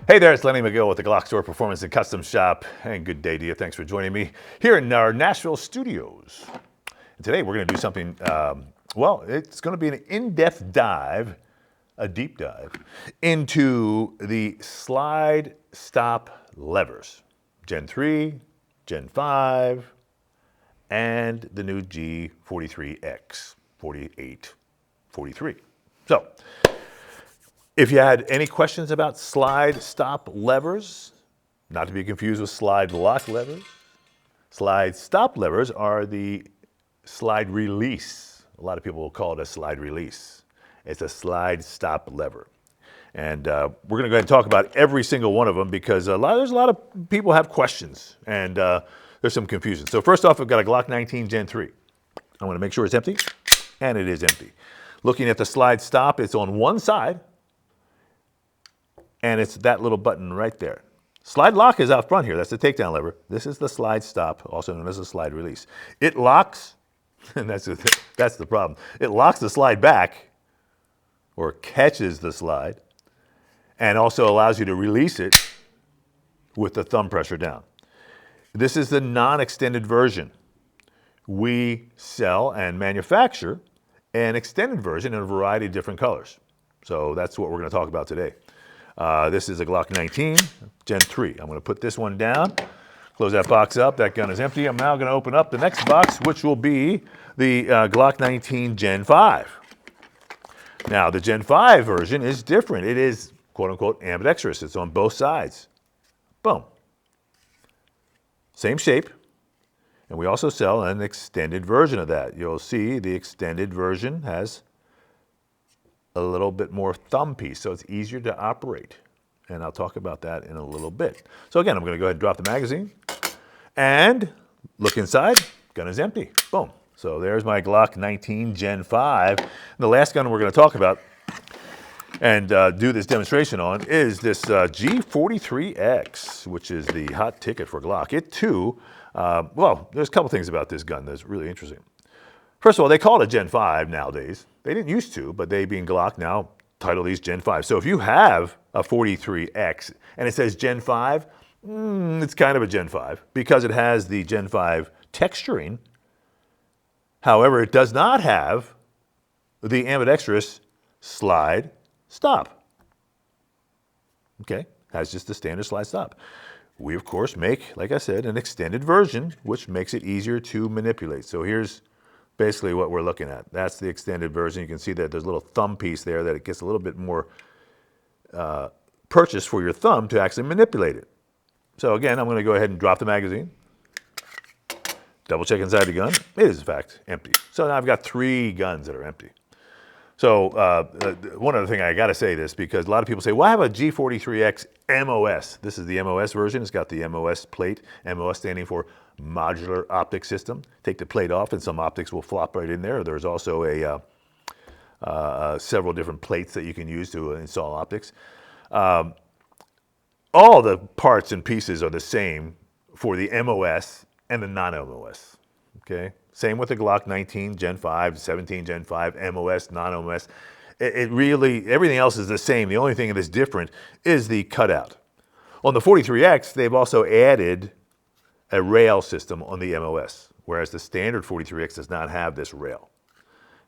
Hey there, it's Lenny McGill with the Glock Store Performance and Custom Shop, and good day to you. Thanks for joining me here in our Nashville studios. And today we're going to do something, well, it's going to be an in-depth dive, a deep dive, into the slide stop levers. Gen 3, Gen 5, and the new G43X, 48, 43. So, if you had any questions about slide stop levers, not to be confused with slide lock levers, slide stop levers are the slide release. A lot of people will call it a slide release. It's a slide stop lever. And we're going to go ahead and talk about every single one of them because there's a lot of people have questions and there's some confusion. So first off, I've got a Glock 19 Gen 3. I want to make sure it's empty, and it is empty. Looking at the slide stop, it's on one side, and it's that little button right there. Slide lock is out front here. That's the takedown lever. This is the slide stop, also known as a slide release. It locks, and that's the problem. It locks the slide back, or catches the slide, and also allows you to release it with the thumb pressure down. This is the non-extended version. We sell and manufacture an extended version in a variety of different colors. So that's what we're going to talk about today. This is a Glock 19 Gen 3. I'm going to put this one down, close that box up. That gun is empty. I'm now going to open up the next box, which will be the Glock 19 Gen 5. Now, the Gen 5 version is different. It is, quote unquote, ambidextrous. It's on both sides. Boom. Same shape. And we also sell an extended version of that. You'll see the extended version has a little bit more thumb piece, so it's easier to operate. And I'll talk about that in a little bit. So again, I'm going to go ahead and drop the magazine and look inside. Gun is empty. Boom. So there's my Glock 19 Gen 5. And the last gun we're going to talk about and do this demonstration on is this G43X, which is the hot ticket for Glock. It too, well, there's a couple things about this gun that's really interesting. First of all, they call it a Gen 5 nowadays. They didn't used to, but they, being Glock, now title these Gen 5. So if you have a 43X and it says Gen 5, it's kind of a Gen 5 because it has the Gen 5 texturing. However, it does not have the ambidextrous slide stop. Okay, has just the standard slide stop. We, of course, make, like I said, an extended version, which makes it easier to manipulate. So here's basically what we're looking at. That's the extended version. You can see that there's a little thumb piece there that it gets a little bit more purchase for your thumb to actually manipulate it. So again, I'm going to go ahead and drop the magazine. Double check inside the gun. It is, in fact, empty. So now I've got 3 guns that are empty. So one other thing I got to say this because a lot of people say, well, I have a G43X MOS. This is the MOS version. It's got the MOS plate, MOS standing for Modular Optic System. Take the plate off and some optics will flop right in there. There's also several different plates that you can use to install optics. All the parts and pieces are the same for the MOS and the non-MOS. Okay? Same with the Glock 19 Gen 5, 17 Gen 5, MOS, non-MOS. It really, everything else is the same. The only thing that is different is the cutout. On the 43X, they've also added a rail system on the MOS, whereas the standard 43X does not have this rail.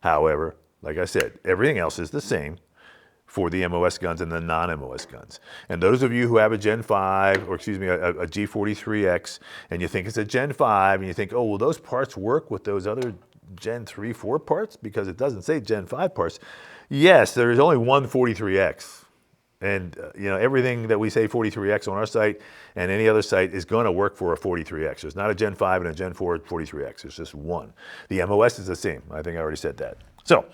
However, like I said, everything else is the same for the MOS guns and the non-MOS guns. And those of you who have a Gen 5, or excuse me, a G43X, and you think it's a Gen 5, and you think, oh, will those parts work with those other Gen 3, 4 parts? Because it doesn't say Gen 5 parts. Yes, there is only one 43X. And everything that we say 43X on our site and any other site is going to work for a 43X. There's not a Gen 5 and a Gen 4 43X. There's just one. The MOS is the same. I think I already said that. So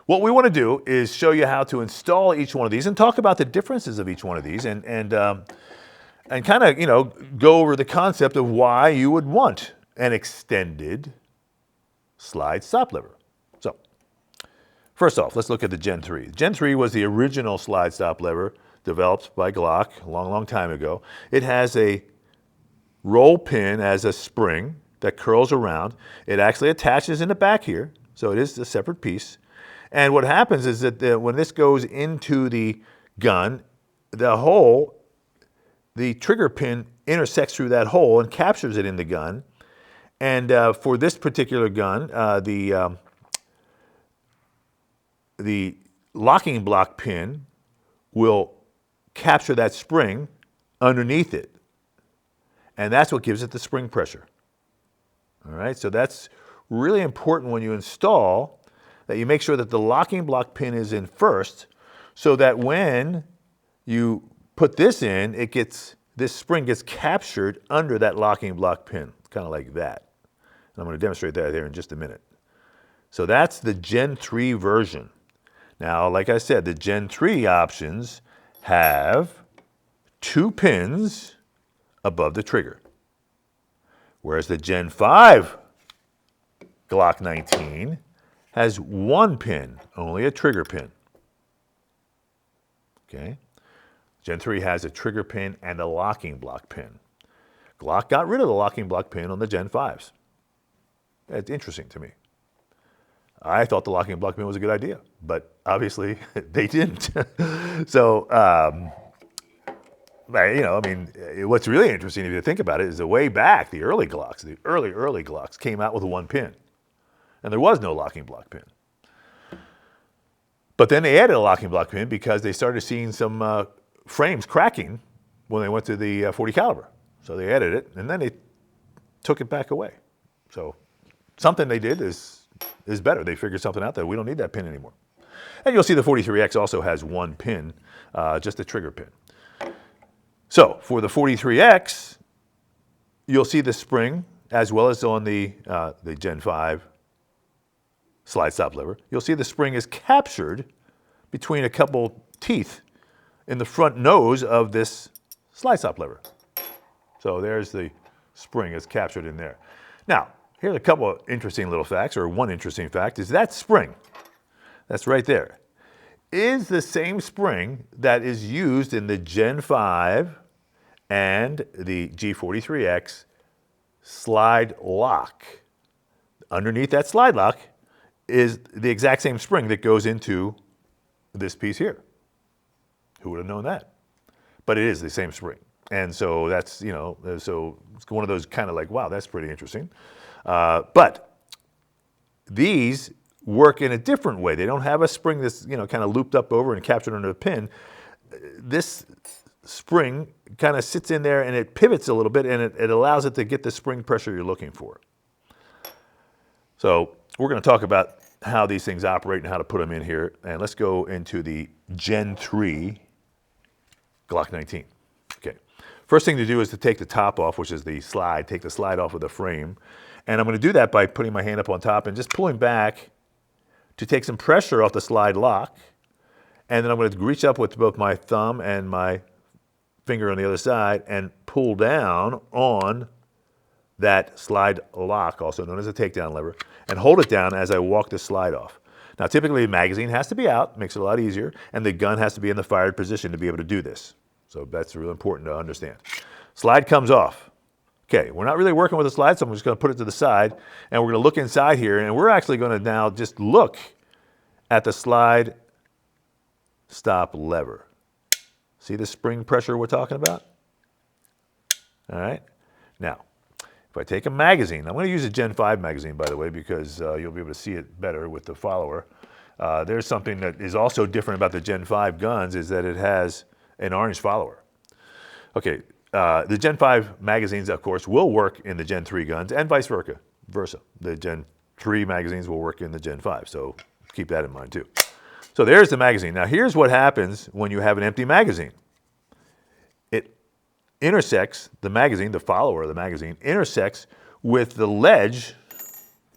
what we want to do is show you how to install each one of these and talk about the differences of each one of these and kind of, go over the concept of why you would want an extended slide stop lever. So first off, let's look at the Gen 3. Gen 3 was the original slide stop lever developed by Glock a long, long time ago. It has a roll pin as a spring that curls around. It actually attaches in the back here, so it is a separate piece. And what happens is that when this goes into the gun, the trigger pin intersects through that hole and captures it in the gun. And for this particular gun, the locking block pin will capture that spring underneath it. And that's what gives it the spring pressure. All right, so that's really important when you install, that you make sure that the locking block pin is in first, so that when you put this in, this spring gets captured under that locking block pin, kind of like that. And I'm going to demonstrate that here in just a minute. So that's the Gen 3 version. Now, like I said, the Gen 3 options have 2 pins above the trigger, whereas the Gen 5 Glock 19 has 1 pin, only a trigger pin. Okay? Gen 3 has a trigger pin and a locking block pin. Glock got rid of the locking block pin on the Gen 5s. It's interesting to me. I thought the locking block pin was a good idea, but obviously they didn't. So, what's really interesting if you think about it is the way back, the early Glocks, the early Glocks came out with 1 pin, and there was no locking block pin. But then they added a locking block pin because they started seeing some frames cracking when they went to the 40 caliber. So they added it, and then they took it back away. So something they did is better. They figured something out that we don't need that pin anymore. And you'll see the 43X also has 1 pin, just a trigger pin. So for the 43X, you'll see the spring, as well as on the Gen 5 slide stop lever. You'll see the spring is captured between a couple teeth in the front nose of this slide stop lever. So there's the spring is captured in there. Now, here's a couple of interesting little facts, or one interesting fact, is that spring, that's right there, is the same spring that is used in the Gen 5 and the G43X slide lock. Underneath that slide lock is the exact same spring that goes into this piece here. Who would have known that? But it is the same spring. And so that's, so it's one of those kind of like, wow, that's pretty interesting. But these work in a different way. They don't have a spring that's, kind of looped up over and captured under a pin. This spring kind of sits in there and it pivots a little bit, and it allows it to get the spring pressure you're looking for. So we're going to talk about how these things operate and how to put them in here. And let's go into the Gen 3 Glock 19. Okay. First thing to do is to take the top off, which is the slide, take the slide off of the frame. And I'm going to do that by putting my hand up on top and just pulling back to take some pressure off the slide lock. And then I'm going to reach up with both my thumb and my finger on the other side and pull down on that slide lock, also known as a takedown lever, and hold it down as I walk the slide off. Now, typically the magazine has to be out, makes it a lot easier, and the gun has to be in the fired position to be able to do this. So that's really important to understand. Slide comes off. Okay, we're not really working with the slide, so I'm just going to put it to the side, and we're going to look inside here, and we're actually going to now just look at the slide stop lever. See the spring pressure we're talking about? All right. Now, if I take a magazine, I'm going to use a Gen 5 magazine, by the way, because you'll be able to see it better with the follower. There's something that is also different about the Gen 5 guns, is that it has an orange follower. Okay, the Gen 5 magazines, of course, will work in the Gen 3 guns, and vice versa. The Gen 3 magazines will work in the Gen 5, so keep that in mind too. So there's the magazine. Now here's what happens when you have an empty magazine. It intersects, the magazine, the follower of the magazine, intersects with the ledge,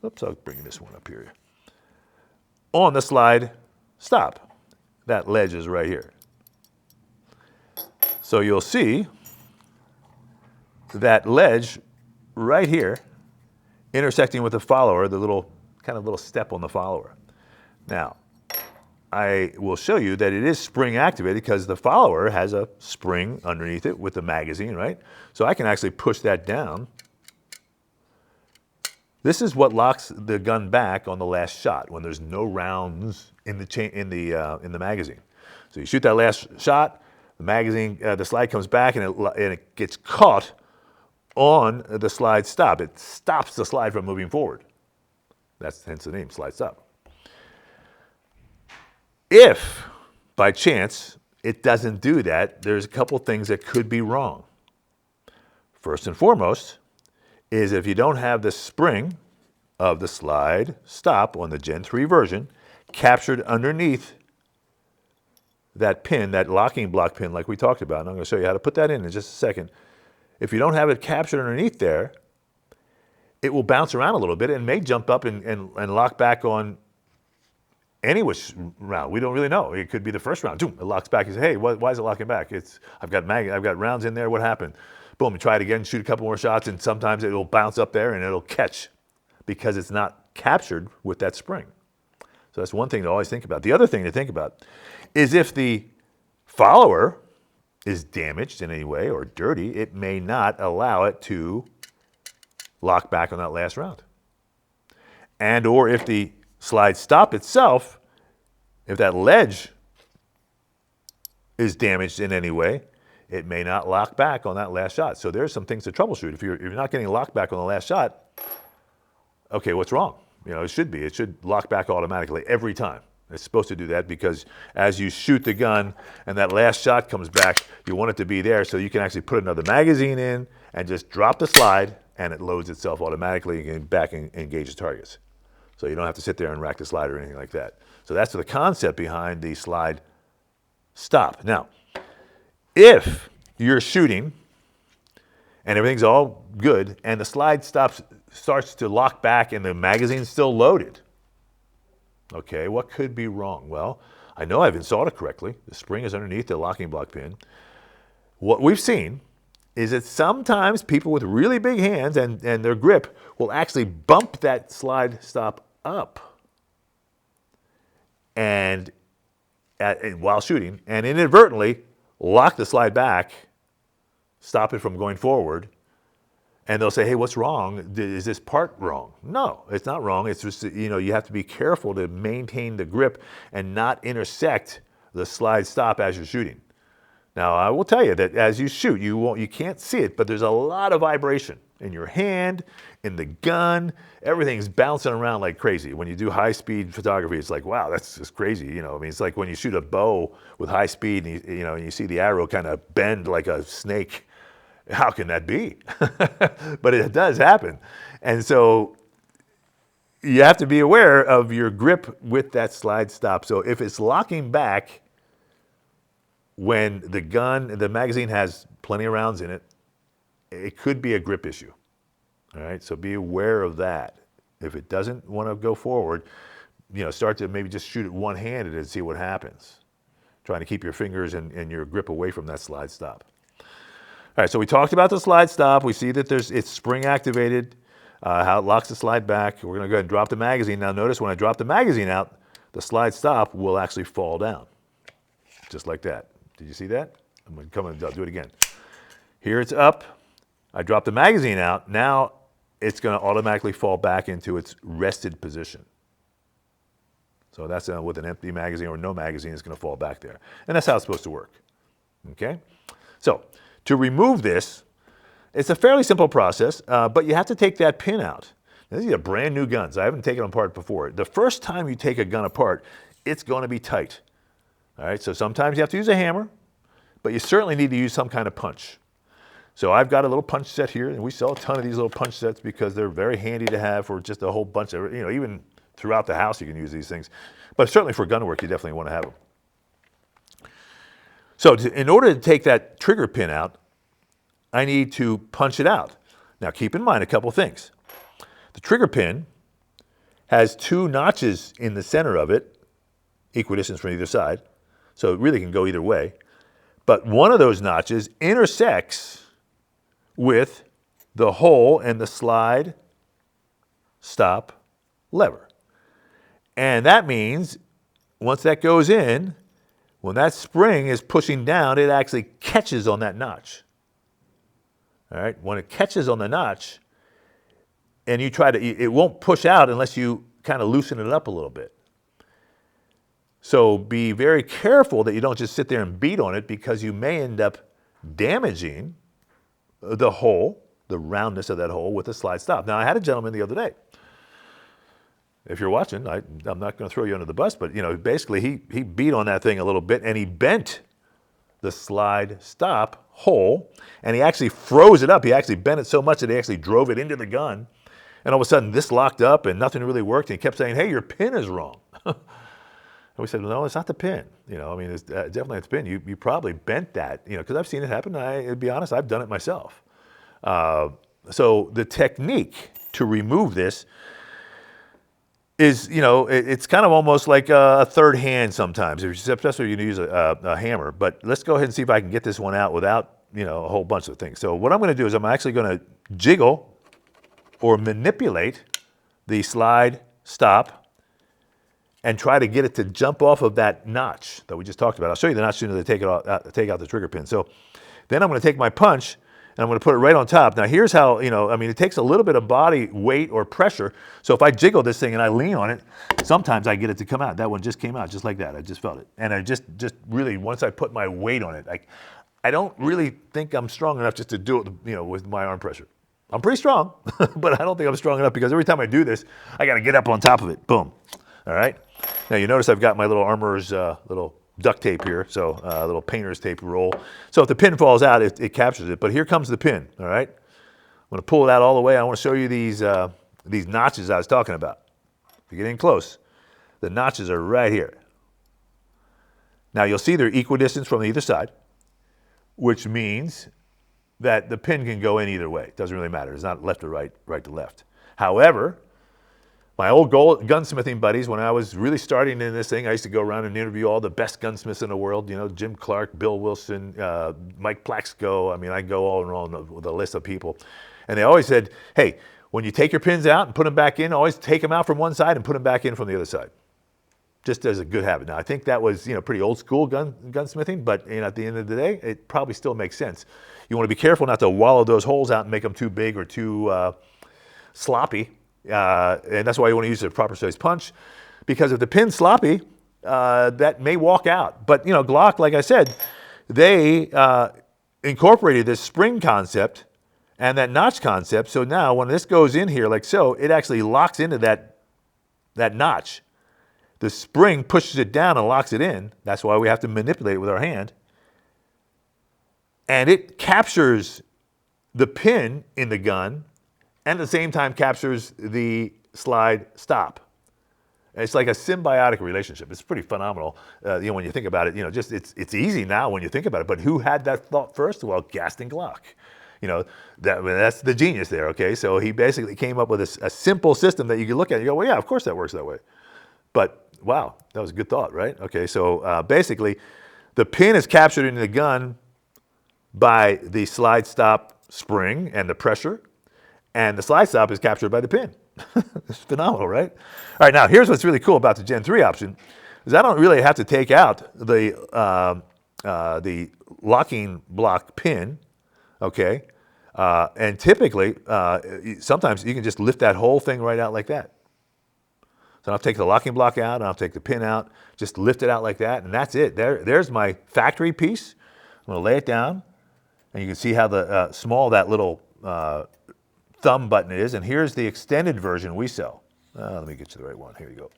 oops, I'll bring this one up here, on the slide stop. That ledge is right here. So you'll see that ledge right here intersecting with the follower, the little step on the follower. Now, I will show you that it is spring activated because the follower has a spring underneath it with the magazine, right? So I can actually push that down. This is what locks the gun back on the last shot when there's no rounds in the magazine. So you shoot that last shot, the magazine, the slide comes back, and it gets caught on the slide stop. It stops the slide from moving forward. That's hence the name, slide stop. If, by chance, it doesn't do that, there's a couple things that could be wrong. First and foremost is if you don't have the spring of the slide stop on the Gen 3 version captured underneath that pin, that locking block pin like we talked about, and I'm going to show you how to put that in just a second. If you don't have it captured underneath there, it will bounce around a little bit and may jump up and lock back on any which round. We don't really know. It could be the first round. Boom, it locks back. You say, hey, why is it locking back? I've got rounds in there. What happened? Boom, you try it again, shoot a couple more shots, and sometimes it will bounce up there and it'll catch because it's not captured with that spring. So that's one thing to always think about. The other thing to think about is if the follower is damaged in any way or dirty, it may not allow it to lock back on that last round. And or if the slide stop itself, if that ledge is damaged in any way, it may not lock back on that last shot. So there's some things to troubleshoot. If you're not getting locked back on the last shot, okay, what's wrong? It should lock back automatically every time. It's supposed to do that because as you shoot the gun and that last shot comes back, you want it to be there so you can actually put another magazine in and just drop the slide and it loads itself automatically and can back and engage the targets. So you don't have to sit there and rack the slide or anything like that. So that's the concept behind the slide stop. Now, if you're shooting and everything's all good and the slide starts to lock back and the magazine's still loaded, okay, what could be wrong? Well, I know I've installed it correctly. The spring is underneath the locking block pin. What we've seen is that sometimes people with really big hands and their grip will actually bump that slide stop up and while shooting and inadvertently lock the slide back, stop it from going forward, and they'll say, hey, what's wrong? Is this part wrong? No, it's not wrong. It's just, you have to be careful to maintain the grip and not intersect the slide stop as you're shooting. Now, I will tell you that as you shoot, you can't see it, but there's a lot of vibration in your hand, in the gun. Everything's bouncing around like crazy. When you do high-speed photography, it's like, wow, that's just crazy. It's like when you shoot a bow with high speed and you see the arrow kind of bend like a snake. How can that be? But it does happen. And so you have to be aware of your grip with that slide stop. So if it's locking back when the magazine has plenty of rounds in it, it could be a grip issue. All right, so be aware of that. If it doesn't want to go forward, start to maybe just shoot it one-handed and see what happens. Trying to keep your fingers and your grip away from that slide stop. All right, so we talked about the slide stop. We see that it's spring activated, how it locks the slide back. We're going to go ahead and drop the magazine. Now notice when I drop the magazine out, the slide stop will actually fall down, just like that. Did you see that? I'm going to come and I'll do it again. Here it's up. I drop the magazine out. Now it's going to automatically fall back into its rested position. So that's with an empty magazine or no magazine, it's going to fall back there. And that's how it's supposed to work. Okay? So to remove this, it's a fairly simple process, but you have to take that pin out. Now, these are brand new guns. I haven't taken them apart before. The first time you take a gun apart, it's going to be tight. All right, so sometimes you have to use a hammer, but you certainly need to use some kind of punch. So I've got a little punch set here, and we sell a ton of these little punch sets because they're very handy to have for just a whole bunch of, even throughout the house you can use these things. But certainly for gun work, you definitely want to have them. So in order to take that trigger pin out, I need to punch it out. Now keep in mind a couple things. The trigger pin has two notches in the center of it, equidistant from either side, so it really can go either way. But one of those notches intersects with the hole in the slide stop lever. And that means once that goes in, when that spring is pushing down, it actually catches on that notch. All right, when it catches on the notch, and you try to, it won't push out unless you kind of loosen it up a little bit. So be very careful that you don't just sit there and beat on it, because you may end up damaging the hole, the roundness of that hole, with a slide stop. Now, I had a gentleman the other day. If you're watching, I'm not going to throw you under the bus, but basically he beat on that thing a little bit, and he bent the slide stop hole, and he actually froze it up. He actually bent it so much that he actually drove it into the gun, and all of a sudden this locked up and nothing really worked, and he kept saying, "Hey, your pin is wrong." And we said, "No, it's not the pin. It's definitely not the pin. You probably bent that, because I've seen it happen. To be honest, I've done it myself." So the technique to remove this is, it's kind of almost like a third hand sometimes, especially if you use a hammer. But let's go ahead and see if I can get this one out without, a whole bunch of things. So what I'm going to do is I'm actually going to jiggle or manipulate the slide stop and try to get it to jump off of that notch that we just talked about. I'll show you the notch sooner they take out the trigger pin. So then I'm going to take my punch, and I'm going to put it right on top. Now, here's how, it takes a little bit of body weight or pressure. So if I jiggle this thing and I lean on it, sometimes I get it to come out. That one just came out just like that. I just felt it. And I just really, once I put my weight on it, I don't really think I'm strong enough just to do it, with my arm pressure. I'm pretty strong, but I don't think I'm strong enough, because every time I do this, I got to get up on top of it. Boom. All right. Now, you notice I've got my little armorer's little duct tape here, so a little painter's tape roll. So if the pin falls out, it captures it. But here comes the pin, all right? I'm going to pull it out all the way. I want to show you these notches I was talking about. If you get in close, the notches are right here. Now, you'll see they're equidistant from either side, which means that the pin can go in either way. It doesn't really matter. It's not left to right, right to left. However, my old gunsmithing buddies, when I was really starting in this thing, I used to go around and interview all the best gunsmiths in the world, Jim Clark, Bill Wilson, Mike Plaxco. I go all around with a list of people. And they always said, hey, when you take your pins out and put them back in, always take them out from one side and put them back in from the other side. Just as a good habit. Now, I think that was, pretty old school gunsmithing, but at the end of the day, it probably still makes sense. You want to be careful not to wallow those holes out and make them too big or too sloppy. And that's why you want to use a proper size punch, because if the pin's sloppy, that may walk out. But Glock, like I said, they incorporated this spring concept and that notch concept. So now when this goes in here like so, it actually locks into that notch. The spring pushes it down and locks it in. That's why we have to manipulate it with our hand. And it captures the pin in the gun, and at the same time captures the slide stop. It's like a symbiotic relationship. It's pretty phenomenal, when you think about it. It's easy now when you think about it. But who had that thought first? Well, Gaston Glock. That's the genius there. Okay, so he basically came up with a simple system that you can look at and you go, well, yeah, of course that works that way. But wow, that was a good thought, right? Okay, so basically, the pin is captured in the gun by the slide stop spring and the pressure. And the slide stop is captured by the pin. It's phenomenal, right? All right, now here's what's really cool about the Gen 3 option, is I don't really have to take out the locking block pin, okay? And typically, sometimes you can just lift that whole thing right out like that. So I'll take the locking block out, and I'll take the pin out, just lift it out like that, and that's it. There's my factory piece. I'm gonna lay it down, and you can see how small that little thumb button is, and here's the extended version we sell. Let me get you the right one. Here you go.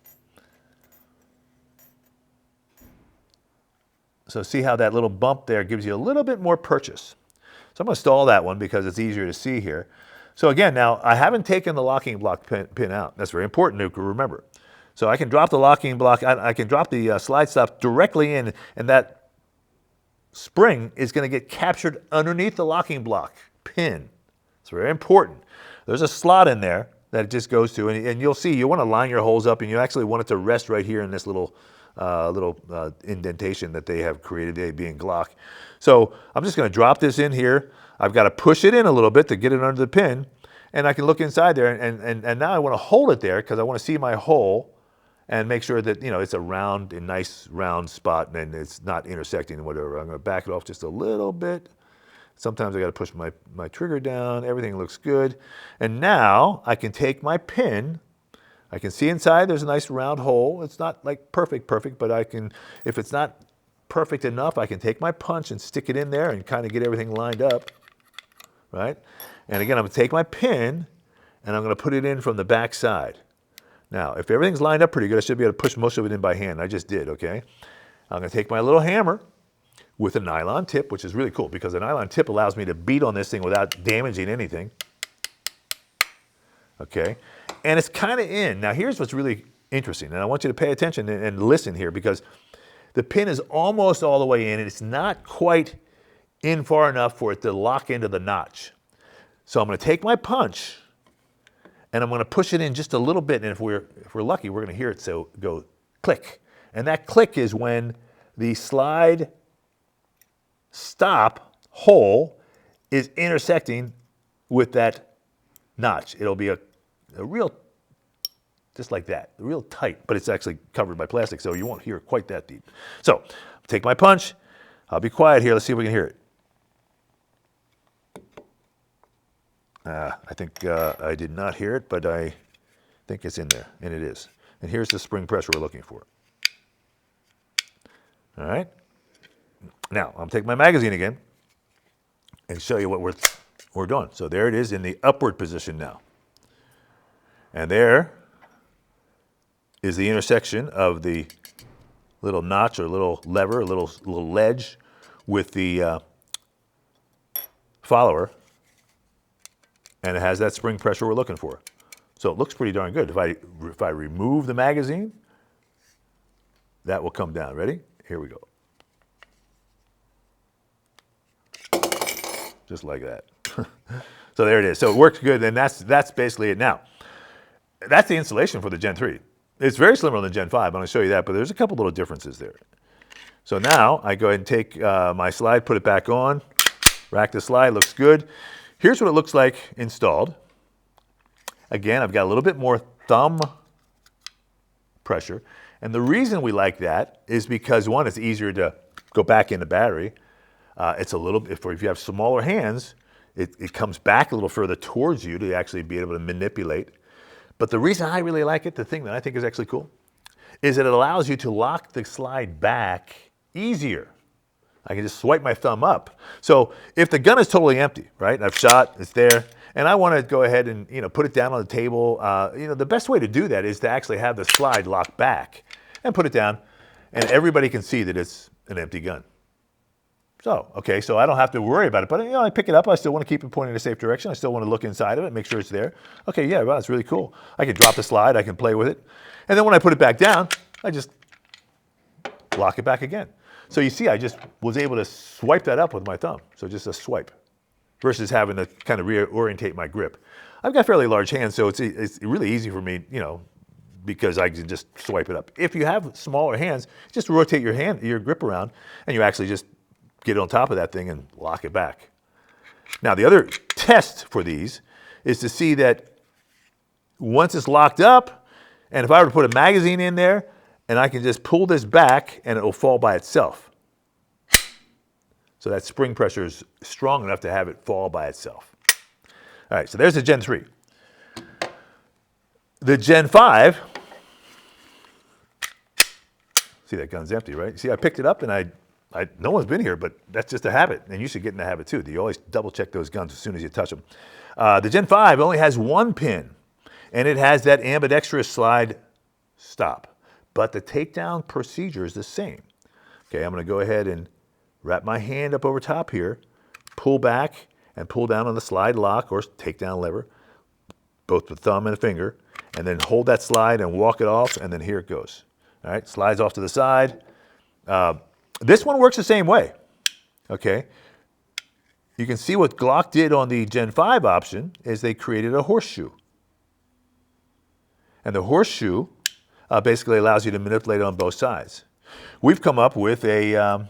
So see how that little bump there gives you a little bit more purchase. So I'm going to stall that one because it's easier to see here. So again, now I haven't taken the locking block pin out. That's very important to remember. So I can drop the locking block, I can drop the slide stop directly in, and that spring is going to get captured underneath the locking block pin. It's very important. There's a slot in there that it just goes to, and you'll see you want to line your holes up, and you actually want it to rest right here in this little indentation that they have created, they being Glock. So I'm just going to drop this in here. I've got to push it in a little bit to get it under the pin, and I can look inside there, and now I want to hold it there because I want to see my hole and make sure that it's a round, a nice round spot, and it's not intersecting and whatever. I'm going to back it off just a little bit. Sometimes I got to push my trigger down. Everything looks good. And now I can take my pin. I can see inside there's a nice round hole. It's not like perfect, but I can, if it's not perfect enough, I can take my punch and stick it in there and kind of get everything lined up, right? And again, I'm gonna take my pin and I'm gonna put it in from the back side. Now, if everything's lined up pretty good, I should be able to push most of it in by hand. I just did, okay? I'm gonna take my little hammer with a nylon tip, which is really cool because the nylon tip allows me to beat on this thing without damaging anything. Okay, and it's kind of in. Now here's what's really interesting, and I want you to pay attention and listen here because the pin is almost all the way in and it's not quite in far enough for it to lock into the notch. So I'm gonna take my punch and I'm gonna push it in just a little bit, and if we're lucky, we're gonna hear it go click. And that click is when the slide stop hole is intersecting with that notch. It'll be a real, just like that, real tight, but it's actually covered by plastic, so you won't hear it quite that deep. So, take my punch. I'll be quiet here. Let's see if we can hear it. I think I did not hear it, but I think it's in there, and it is. And here's the spring pressure we're looking for. All right. Now, I'll take my magazine again and show you what we're doing. So there it is in the upward position now. And there is the intersection of the little notch or little lever, a little ledge with the follower. And it has that spring pressure we're looking for. So it looks pretty darn good. If I remove the magazine, that will come down. Ready? Here we go. Just like that. So there it is. So it works good, and that's basically it. Now, that's the installation for the Gen 3. It's very similar to the Gen 5. I'm going to show you that, but there's a couple little differences there. So now I go ahead and take my slide, put it back on, rack the slide, looks good. Here's what it looks like installed. Again, I've got a little bit more thumb pressure. And the reason we like that is because, one, it's easier to go back in the battery. It's a little, if you have smaller hands, it comes back a little further towards you to actually be able to manipulate. But the reason I really like it, the thing that I think is actually cool, is that it allows you to lock the slide back easier. I can just swipe my thumb up. So if the gun is totally empty, right, I've shot, it's there, and I want to go ahead and put it down on the table, the best way to do that is to actually have the slide locked back and put it down, and everybody can see that it's an empty gun. So, okay, so I don't have to worry about it, but I pick it up, I still want to keep it pointing in a safe direction, I still want to look inside of it, make sure it's there. Okay, yeah, well, it's really cool. I can drop the slide, I can play with it, and then when I put it back down, I just lock it back again. So you see, I just was able to swipe that up with my thumb, so just a swipe, versus having to kind of reorientate my grip. I've got fairly large hands, so it's really easy for me, because I can just swipe it up. If you have smaller hands, just rotate your grip around, and you actually just get on top of that thing and lock it back. Now, the other test for these is to see that once it's locked up, and if I were to put a magazine in there, and I can just pull this back, and it will fall by itself. So that spring pressure is strong enough to have it fall by itself. All right, so there's the Gen 3. The Gen 5, see that gun's empty, right? See, I picked it up, and no one's been here, but that's just a habit, and you should get in the habit too. You always double check those guns as soon as you touch them. The Gen 5 only has one pin, and it has that ambidextrous slide stop. But the takedown procedure is the same. Okay, I'm going to go ahead and wrap my hand up over top here, pull back, and pull down on the slide lock or takedown lever, both the thumb and the finger, and then hold that slide and walk it off, and then here it goes. All right, slides off to the side. This one works the same way, okay? You can see what Glock did on the Gen 5 option is they created a horseshoe. And the horseshoe basically allows you to manipulate it on both sides. We've come up with a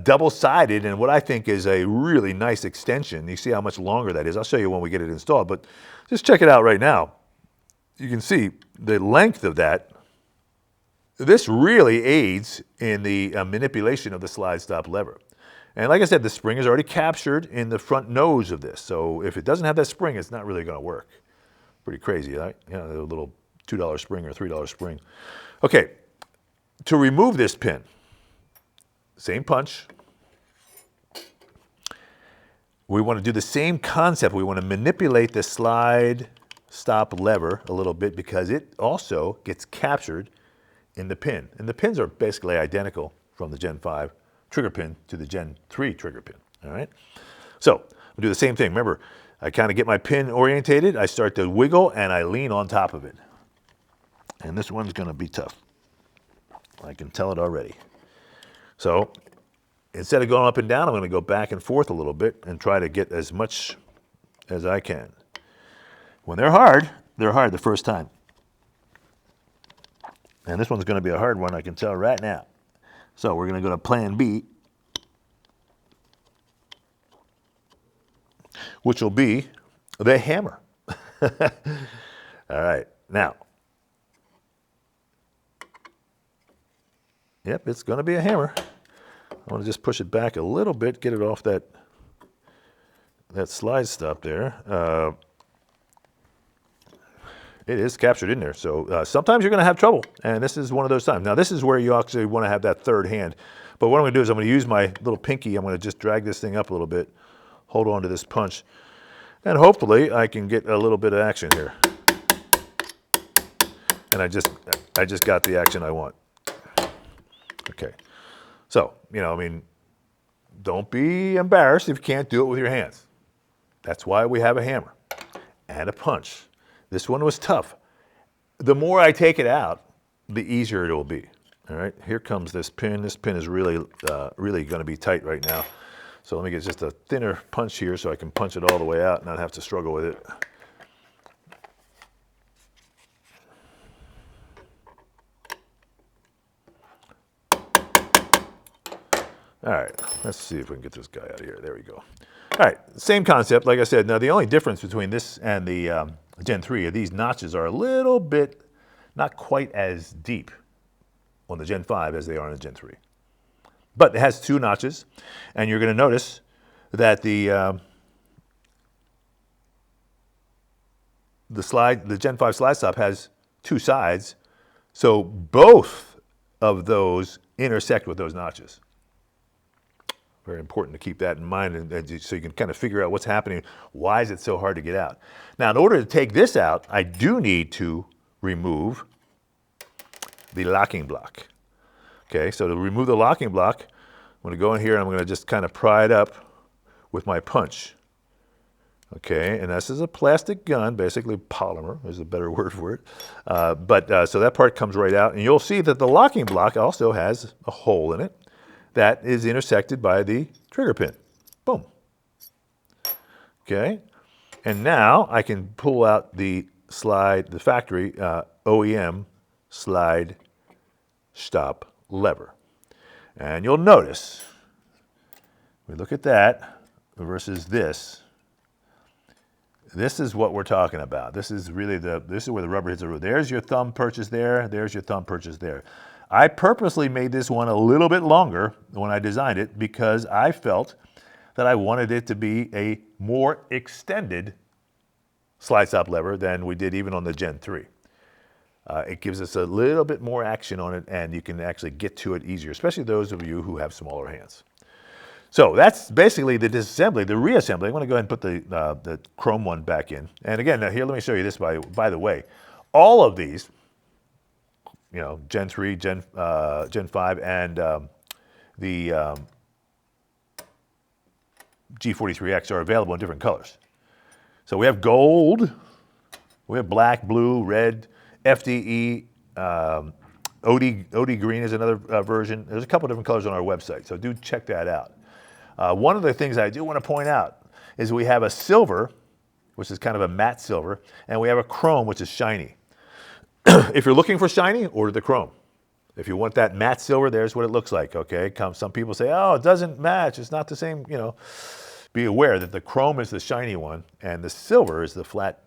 double-sided and what I think is a really nice extension. You see how much longer that is. I'll show you when we get it installed, but just check it out right now. You can see the length of that. This really aids in the manipulation of the slide stop lever. And like I said, the spring is already captured in the front nose of this. So if it doesn't have that spring, it's not really going to work. Pretty crazy, right? The little $2 spring or $3 spring. Okay, to remove this pin, same punch. We want to do the same concept. We want to manipulate the slide stop lever a little bit because it also gets captured in the pin. And the pins are basically identical from the Gen 5 trigger pin to the Gen 3 trigger pin, all right? So we'll do the same thing. Remember, I kind of get my pin orientated, I start to wiggle, and I lean on top of it. And this one's going to be tough. I can tell it already. So instead of going up and down, I'm going to go back and forth a little bit and try to get as much as I can. When they're hard the first time. And this one's going to be a hard one, I can tell right now. So we're going to go to plan B, which will be the hammer. All right, now. Yep, it's going to be a hammer. I want to just push it back a little bit, get it off that slide stop there. It is captured in there, so sometimes you're going to have trouble, and this is one of those times. Now, this is where you actually want to have that third hand, but what I'm going to do is I'm going to use my little pinky. I'm going to just drag this thing up a little bit, hold on to this punch, and hopefully I can get a little bit of action here. And I just got the action I want. Okay, so, you know, I mean, don't be embarrassed if you can't do it with your hands. That's why we have a hammer and a punch. This one was tough. The more I take it out, the easier it will be. All right, here comes this pin. This pin is really going to be tight right now. So let me get just a thinner punch here so I can punch it all the way out and not have to struggle with it. All right, let's see if we can get this guy out of here. There we go. All right, same concept, like I said. Now, the only difference between this and the Gen 3 are these notches are a little bit, not quite as deep on the Gen 5 as they are on the Gen 3. But it has two notches, and you're going to notice that the Gen 5 slide stop has two sides, so both of those intersect with those notches. Very important to keep that in mind, and so you can kind of figure out what's happening. Why is it so hard to get out? Now, in order to take this out, I do need to remove the locking block. Okay, so to remove the locking block, I'm going to go in here and I'm going to just kind of pry it up with my punch. Okay, and this is a plastic gun, basically polymer is a better word for it. So that part comes right out, and you'll see that the locking block also has a hole in it that is intersected by the trigger pin. Boom. Okay, and now I can pull out the factory OEM slide stop lever. And you'll notice, we look at that versus this. This is what we're talking about. This is really this is where the rubber hits the road. There's your thumb purchase there. There's your thumb purchase there. I purposely made this one a little bit longer when I designed it because I felt that I wanted it to be a more extended slide stop lever than we did even on the Gen 3. It gives us a little bit more action on it, and you can actually get to it easier, especially those of you who have smaller hands. So that's basically the disassembly. The reassembly, I'm going to go ahead and put the chrome one back in. And again, here, let me show you this, by the way. All of these, you know, Gen 3, Gen 5, and the G43X are available in different colors. So we have gold, we have black, blue, red, FDE, OD green is another version. There's a couple different colors on our website, so do check that out. One of the things I do want to point out is we have a silver, which is kind of a matte silver, and we have a chrome, which is shiny. If you're looking for shiny, order the chrome. If you want that matte silver, there's what it looks like, okay? Some people say, oh, it doesn't match, it's not the same, you know. Be aware that the chrome is the shiny one, and the silver is the flat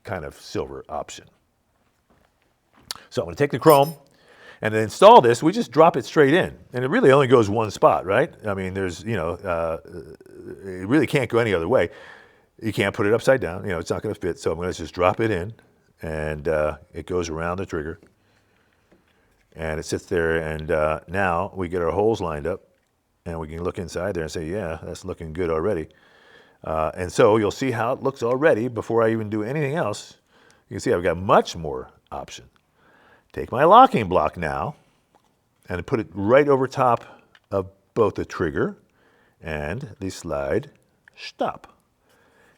kind of silver option. So I'm going to take the chrome, and to install this, we just drop it straight in. And it really only goes one spot, right? I mean, there's, you know, it really can't go any other way. You can't put it upside down, you know, it's not going to fit. So I'm going to just drop it in and it goes around the trigger, and it sits there, and now we get our holes lined up, and we can look inside there and say, yeah, that's looking good already. And so you'll see how it looks already before I even do anything else. You can see I've got much more option. Take my locking block now and put it right over top of both the trigger and the slide stop.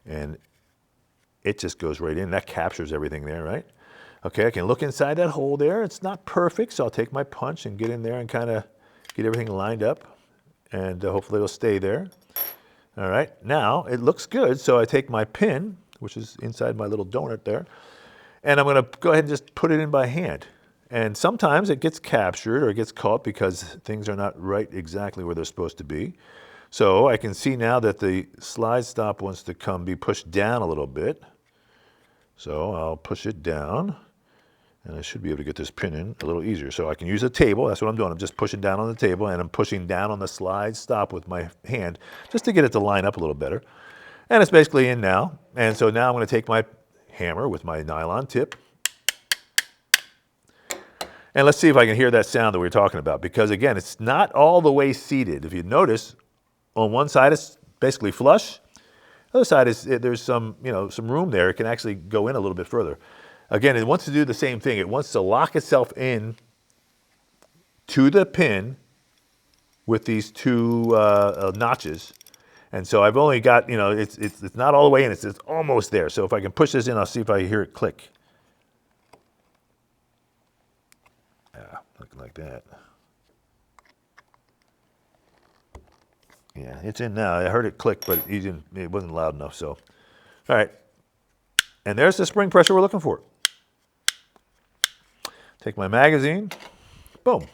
And it just goes right in. That captures everything there, right? Okay, I can look inside that hole there. It's not perfect, so I'll take my punch and get in there and kind of get everything lined up, and hopefully it'll stay there. All right, now it looks good, so I take my pin, which is inside my little donut there, and I'm going to go ahead and just put it in by hand. And sometimes it gets captured or it gets caught because things are not right exactly where they're supposed to be. So I can see now that the slide stop wants to be pushed down a little bit. So I'll push it down, and I should be able to get this pin in a little easier. So I can use a table. That's what I'm doing. I'm just pushing down on the table, and I'm pushing down on the slide stop with my hand just to get it to line up a little better. And it's basically in now. And so now I'm going to take my hammer with my nylon tip, and let's see if I can hear that sound that we were talking about, because again, it's not all the way seated. If you notice, on one side it's basically flush. The other side is there's some room there. It can actually go in a little bit further. Again, it wants to do the same thing. It wants to lock itself in to the pin with these two notches. And so I've only got, it's not all the way in. It's almost there. So if I can push this in, I'll see if I hear it click. Yeah, looking like that. Yeah, it's in now. I heard it click, but it wasn't loud enough. So, all right. And there's the spring pressure we're looking for. Take my magazine, boom,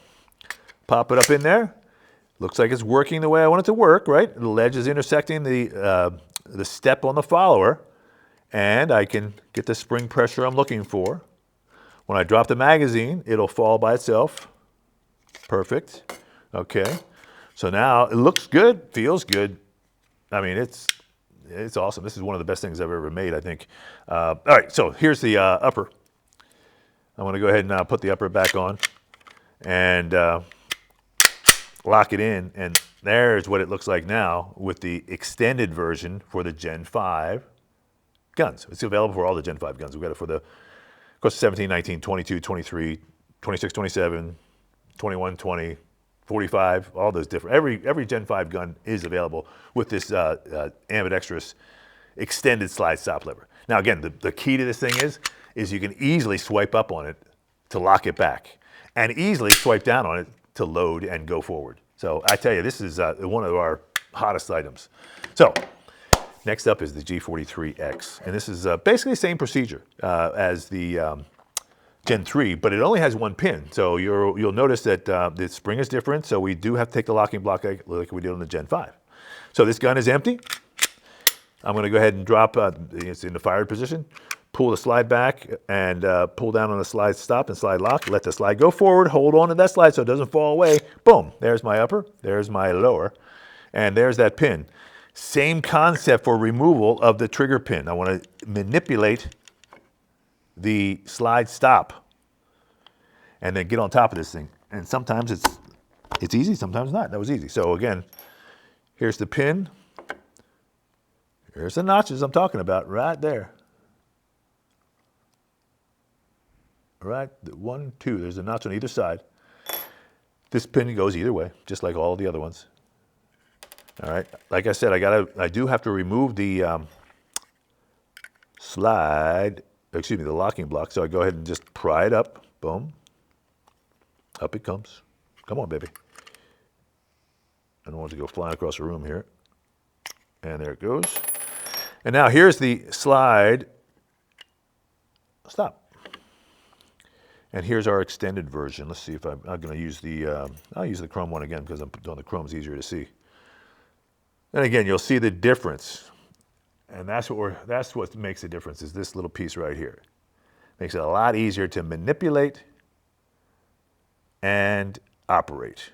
pop it up in there. Looks like it's working the way I want it to work, right? The ledge is intersecting the step on the follower, and I can get the spring pressure I'm looking for. When I drop the magazine, it'll fall by itself. Perfect. Okay. So now it looks good, feels good. I mean, it's awesome. This is one of the best things I've ever made, I think. All right, so here's the upper. I'm going to go ahead and put the upper back on and lock it in. And there's what it looks like now with the extended version for the Gen 5 guns. It's available for all the Gen 5 guns. We've got it for of course, 17, 19, 22, 23, 26, 27, 21, 20, 45, all those different. Every Gen 5 gun is available with this ambidextrous extended slide stop lever. Now again, the key to this thing is you can easily swipe up on it to lock it back, and easily swipe down on it to load and go forward. So I tell you, this is one of our hottest items. So next up is the G43X, and this is basically the same procedure as the Gen 3, but it only has one pin. So you'll notice that the spring is different, so we do have to take the locking block like we did on the Gen 5. So this gun is empty. I'm going to go ahead and drop, it's in the fired position, pull the slide back, and pull down on the slide stop and slide lock, let the slide go forward, hold on to that slide so it doesn't fall away. Boom, there's my upper, there's my lower, and there's that pin. Same concept for removal of the trigger pin. I want to manipulate the slide stop and then get on top of this thing. And sometimes it's easy, sometimes not. That was easy. So again, here's the pin. Here's the notches I'm talking about right there. Right, 1, 2, there's a notch on either side. This pin goes either way, just like all the other ones. All right, like I said, I do have to remove the the locking block. So I go ahead and just pry it up, boom. Up it comes. Come on, baby. I don't want it to go flying across the room here. And there it goes. And now here's the slide stop. And here's our extended version. Let's see if I'm going to use I'll use the chrome one again because I'm doing the chrome's easier to see. And again, you'll see the difference. And that's what makes the difference, is this little piece right here. Makes it a lot easier to manipulate and operate.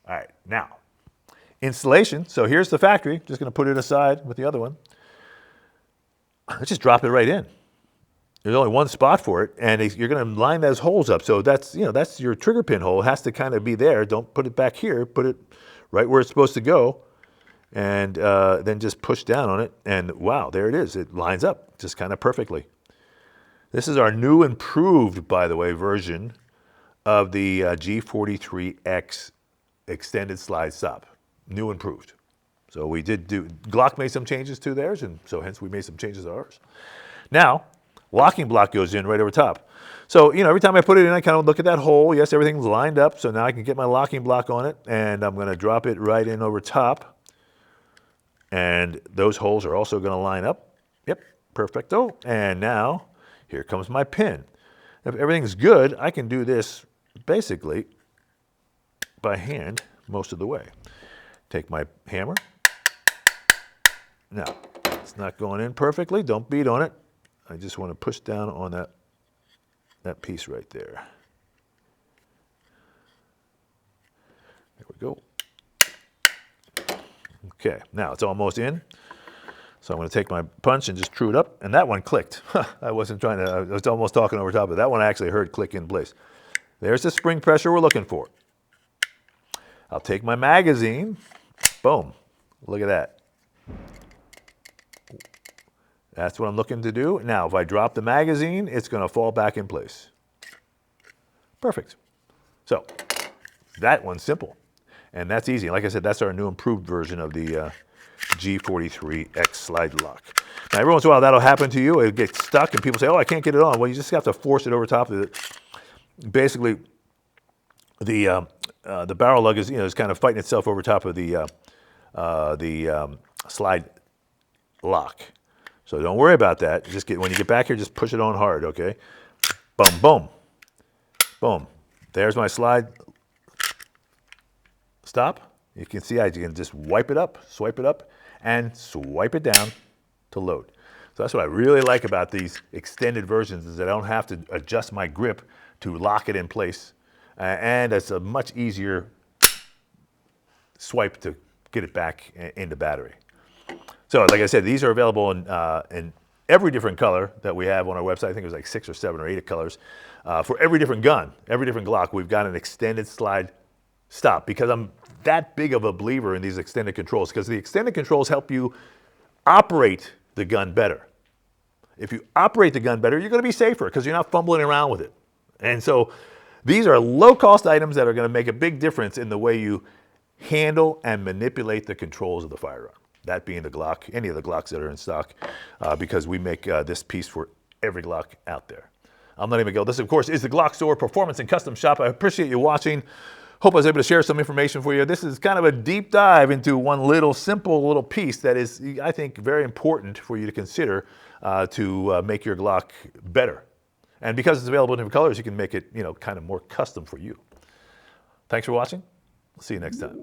All right, now, installation. So here's the factory. Just going to put it aside with the other one. let's just drop it right in. There's only one spot for it, and you're going to line those holes up. So that's that's your trigger pin hole. It has to kind of be there. Don't put it back here. Put it right where it's supposed to go, and then just push down on it. And wow, there it is. It lines up just kind of perfectly. This is our new improved, by the way, version of the G43X extended slide stop. New improved. So we did Glock made some changes to theirs, and so hence we made some changes to ours. Now, locking block goes in right over top. So, every time I put it in, I kind of look at that hole. Yes, everything's lined up, so now I can get my locking block on it, and I'm going to drop it right in over top. And those holes are also going to line up. Yep, perfecto. And now, here comes my pin. If everything's good, I can do this basically by hand most of the way. Take my hammer. Now, it's not going in perfectly. Don't beat on it. I just want to push down on that piece right there. There we go. Okay, now it's almost in. So I'm going to take my punch and just true it up. And that one clicked. I wasn't trying to, I was almost talking over top of it. That one I actually heard click in place. There's the spring pressure we're looking for. I'll take my magazine. Boom. Look at that. That's what I'm looking to do. Now, if I drop the magazine, it's going to fall back in place. Perfect. So, that one's simple. And that's easy. Like I said, that's our new improved version of the G43X slide lock. Now, every once in a while, that'll happen to you. It gets stuck, and people say, oh, I can't get it on. Well, you just have to force it over top of it. Basically, the barrel lug is kind of fighting itself over top of the slide lock. So don't worry about that. Just when you get back here, just push it on hard, okay? Boom, boom, boom. There's my slide stop. You can see I can just wipe it up, swipe it up, and swipe it down to load. So that's what I really like about these extended versions is that I don't have to adjust my grip to lock it in place. And it's a much easier swipe to get it back into battery. So like I said, these are available in every different color that we have on our website. I think it was like 6 or 7 or 8 colors. For every different gun, every different Glock, we've got an extended slide stop because I'm that big of a believer in these extended controls because the extended controls help you operate the gun better. If you operate the gun better, you're going to be safer because you're not fumbling around with it. And so these are low-cost items that are going to make a big difference in the way you handle and manipulate the controls of the firearm. That being the Glock, any of the Glocks that are in stock, because we make this piece for every Glock out there. I'm Lenny McGill. This, of course, is the Glock Store Performance and Custom Shop. I appreciate you watching. Hope I was able to share some information for you. This is kind of a deep dive into one little simple little piece that is, I think, very important for you to consider to make your Glock better. And because it's available in different colors, you can make it, kind of more custom for you. Thanks for watching. See you next time.